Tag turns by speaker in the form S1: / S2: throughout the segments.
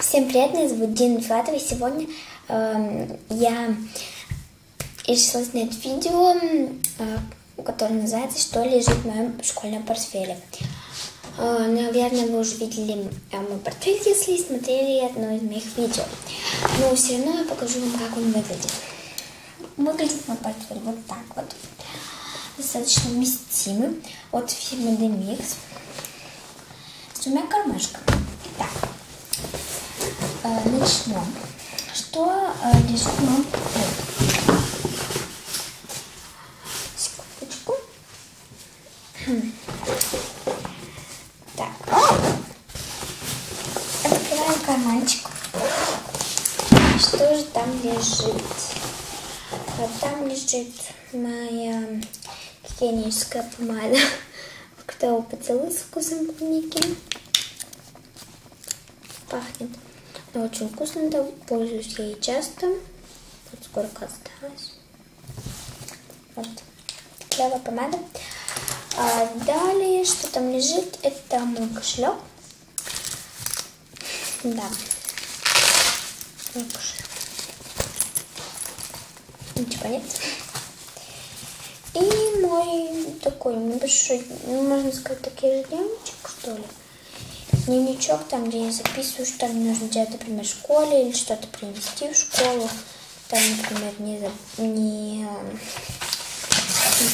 S1: Всем привет, меня зовут Дина Филатова, и сегодня я решила снять видео, которое называется «Что лежит в моем школьном портфеле». Наверное, вы уже видели мой портфель, если смотрели одно из моих видео. Но все равно я покажу вам, как он выглядит. Выглядит мой портфель вот так вот. Достаточно вместимый, от фирмы Demix, с двумя кармашками. Итак, начнем. Что лежит в моем портфеле? Секундочку. Так. Открываем карманчик. Что же там лежит? Там лежит моя гигиеническая помада «Фруктовый поцелуй» с вкусом клубники. Пахнет очень вкусно, да, пользуюсь ей часто. Вот сколько осталось. Вот. Клевая помада. Далее, что там лежит, это мой кошелек. Да. Мой кошелек. Ничего нет. И мой такой небольшой, можно сказать, такой дневничек, что ли. Дневничок, там, где я записываю, что мне нужно делать, например, в школе, или что-то принести в школу. Там, например, не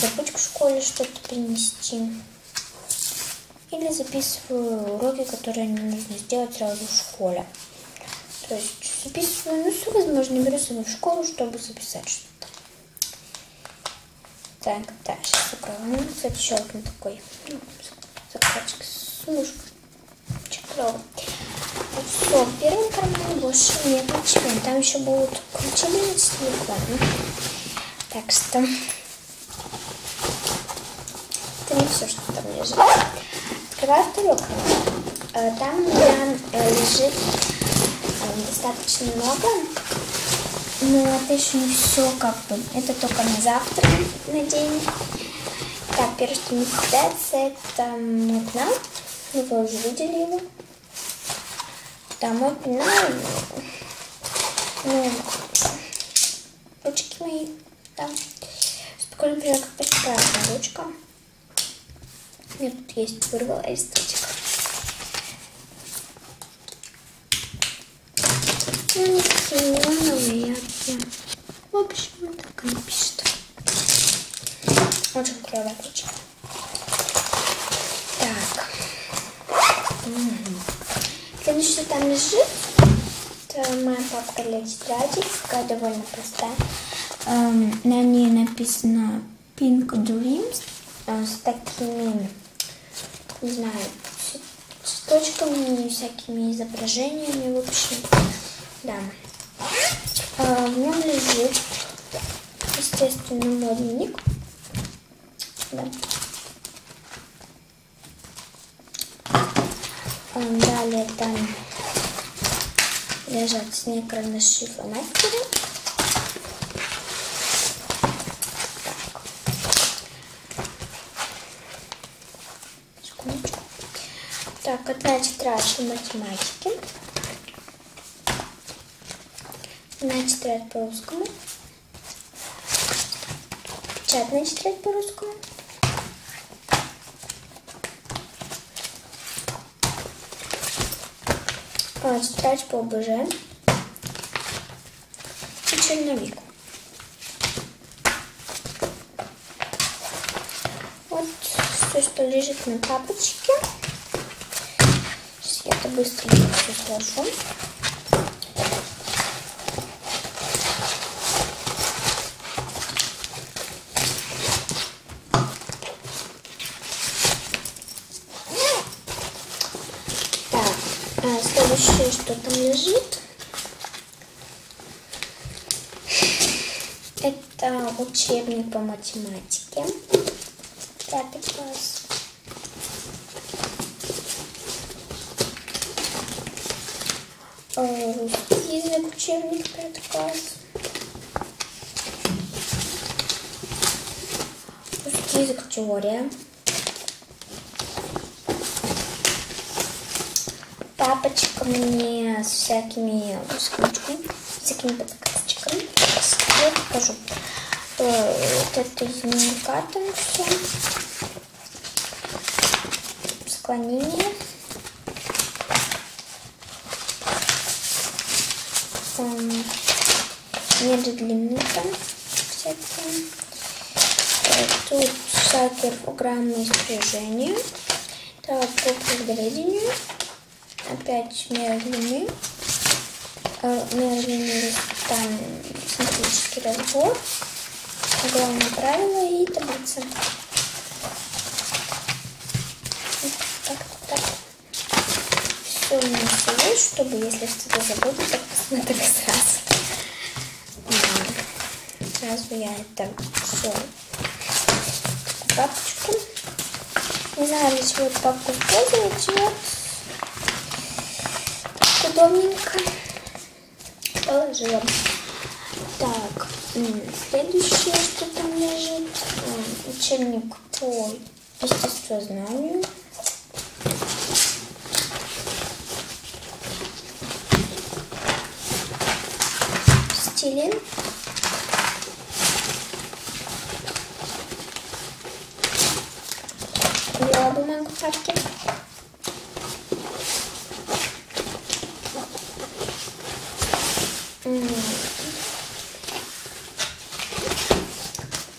S1: забудь в школе что-то принести. Или записываю уроки, которые мне нужно сделать сразу в школе. То есть записываю, ну, все возможно, беру с собой в школу, чтобы записать что-то. Так, да, сейчас закроем. Ну, кстати, еще один такой, ну, закладчик с мушкой. Клево. Все, в первом кармане больше нет ничего. Там еще будут ключи с телефона. Так что это не все, что там лежит. Открываю второй карман. Там у меня лежит достаточно много. Но это еще не все, как бы. Это только на завтра, на день. Так, первое, что мне попадается, это мой пенал. Вы уже видели его. Да, мой пенал. Ну, ручки мои. Да. Покажу, например, как прекрасная ручка. У меня тут есть, вырвала листочек. Ну, не такие неоновые, яркие. В общем, вот так она пишет. Очень клевая ручка. Так. Следующее, что там лежит, это моя папка для тетрадей, такая довольно простая. На ней написано Pink Dreams с такими, не знаю, цветочками и всякими изображениями, в общем. Да. В нем лежит, естественно, мой дневник. Да. Далее там лежат синие карандаши, фломастеры. Так. Секундочку. Так, одна тетрадь по математике. Одна тетрадь по русскому. Печатная тетрадь по русскому. Тетрадь по ОБЖ и черновик. Вот все, что лежит на тапочке. Сейчас я это быстренько все сложу. Следующее, что там лежит, это учебник по математике, 5 класс. Русский язык, учебник, 5 класс. Русский язык, теория. папочками с всякими всякими подсказочками. Я покажу. Вот это из дневника там все. Склонение. Меры длины там всякие. Тут всякие программные спряжения. Так, по предварению. Опять меры длины. Меры длины там синтетический разбор. Главное правило и таблица. Так. Все у меня все есть, чтобы если что-то забуду, то посмотрю сразу. Сразу я это все папочку. Не знаю, для чего эту папку использовать. Вот. Так удобненько положила. Так, следующее, что там лежит. Учебник по естествознанию. Стилин. Белая бумага в папке.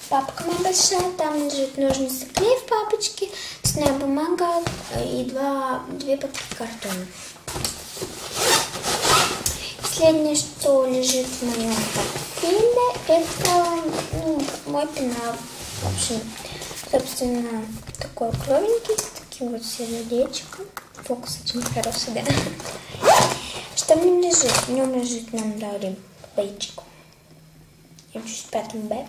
S1: Папка моя большая, там лежит ножницы, клей в папочке, цветная бумага и две папки картона. Последнее, что лежит в моем портфеле, это мой пенал. В общем, собственно, такой кровенький, с таким вот сердечком. Фокус очень хороший, да. Что в нем лежит? В нем лежит, нам дали бейчик. Я учусь в 5 Б.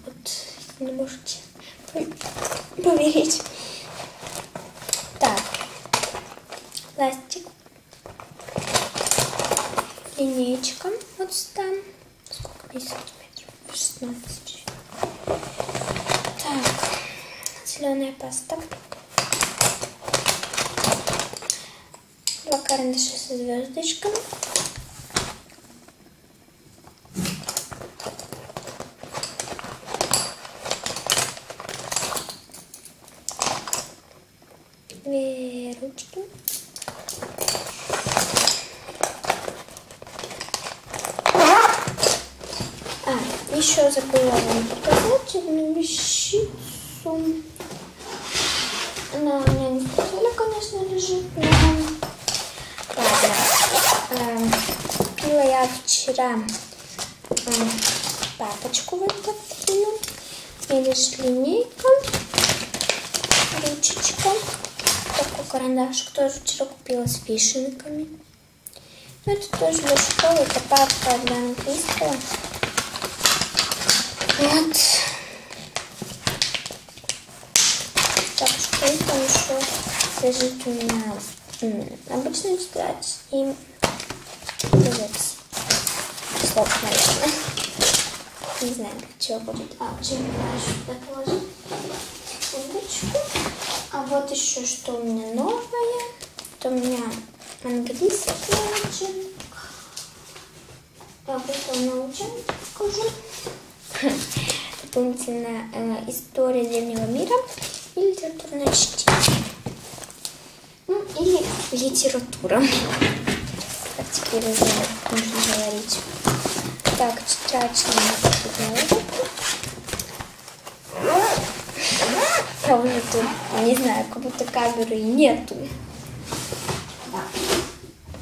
S1: Вот, если не можете поверить. Так, пластик. Линеечка вот сюда. Сколько? 10 сантиметров? 16. Так, зеленая паста. Два карандаша со звездочками. Две ручки. Еще забыла вам показать одну вещицу. Она у меня не в портфеле, конечно, лежит, но ладно. Купила я вчера папочку вот такую. И лежит линейка, ручечка. Такой карандашик тоже вчера купила с вишенками. Но это тоже для школы, это папка для английского. Вот. Так, что это еще лежит у меня? Обычная тетрадь и слов, наверное. Не знаю, для чего будет. Чем я сюда положу? Секундочку. А вот еще что у меня новое. Это у меня английский учебник. Вот это учебник покажу. Дополнительная история древнего мира и литературное чтение. Или литература. Как теперь уже можно говорить. Так, тетрадь я уже тут, не знаю, как будто камеры нету.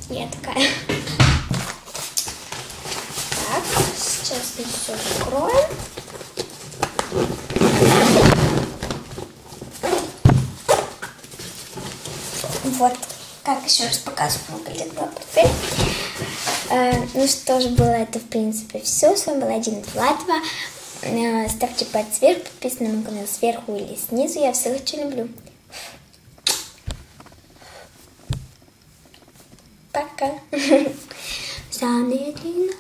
S1: Я такая. Так, сейчас мы все закроем. Вот, как еще раз показываю, выглядит мой портфель. Ну что ж, было это в принципе все. С вами была Дина Филатова. Ставьте палец вверх, подписывайтесь на мой канал сверху или снизу. Я всех очень люблю. Пока. Замедленно.